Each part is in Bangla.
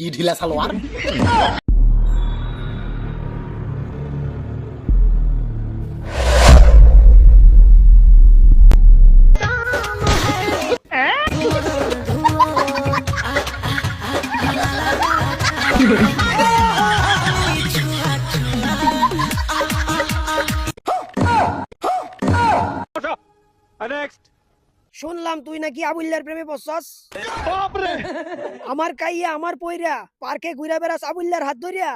কি ঢিলা সালোয়ার। শুনলাম তুই নাকি আবুল্লার প্রেমে পড়ছস। আমার কাইয়া আমার পয়রা পার্কে ঘুরা বেড়াস আবুল্লার হাত ধরিয়া।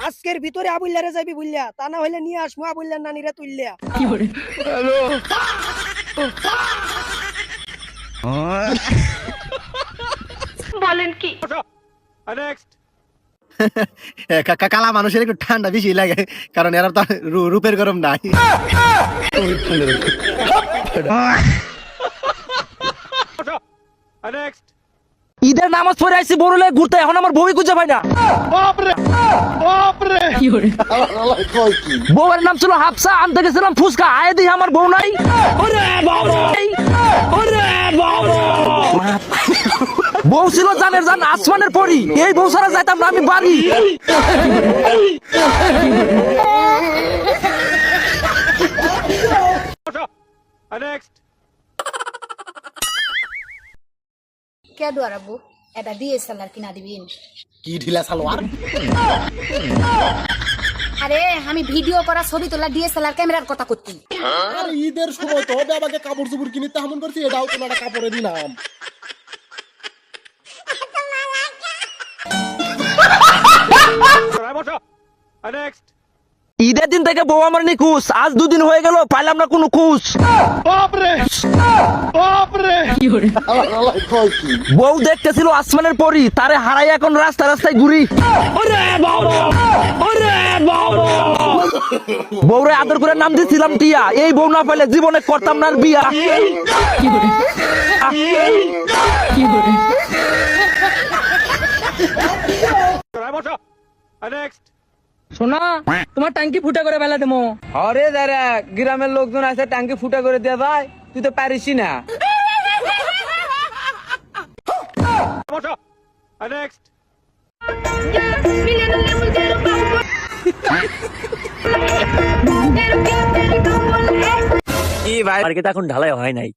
আজকের ভিতরে আবুল্লারে যাবি বুঝলিয়া, তা না হইলে নিয়ে আসমু আবুল্লার নানিরা তুললিয়া। বলেন কি? কালা মানুষের একটু ঠান্ডা বেশি লাগে, কারণ এরা তো রূপের গরম নাই। ঈদের নামাজ পড়ে আইছি বড়লে ঘুরতে, এখন আমার বউই খুঁজে পাই না। বউয়ের নাম ছিল হাফসা, আনতে গেছিলাম ফুচকা, আয় দিই আমার বউ নাই। বউ ছিল জানের জান আসমানের পরি, এই বউ ছাড়া যাইতাম না আমি বাড়ি। কে দুয়ারাবো এটা ডিএসএলআর কিনা দিবিন? কি ঢিলা সালোয়ার। আরে আমি ভিডিও করা ছবি তোলা ডিএসএলআর ক্যামেরার কথা করছি। আর ঈদের সময় তো হবে আমাকে কাপড় চোপড় কিনে তেমন করছি, এটাও তোমার কাপড়ে দিলাম। ঈদের দিন থেকে বউ আমার নিখুঁজ, আজ দুদিন হয়ে গেল পাইলাম না কোনো খুঁজ। বউ দেখতেছিল আসমানের পরি, তারে হারাই এখন রাস্তা রাস্তায় ঘুরি। বউরে আদর করে নাম দিয়েছিলাম টিয়া, এই বউ না পাইলে জীবনে করতাম না আর বিয়া। শোনা, তোমার টাঙ্কি ফুটা করে বেলা দেবো। আরে দাঁড়া, গ্রামের লোকজন আছে টাঙ্কি ফুটা করে দেওয়া যায়, তুই তো পারিসই না। কি ভাই, মার্কেট এখন ঢালাই হয় নাই।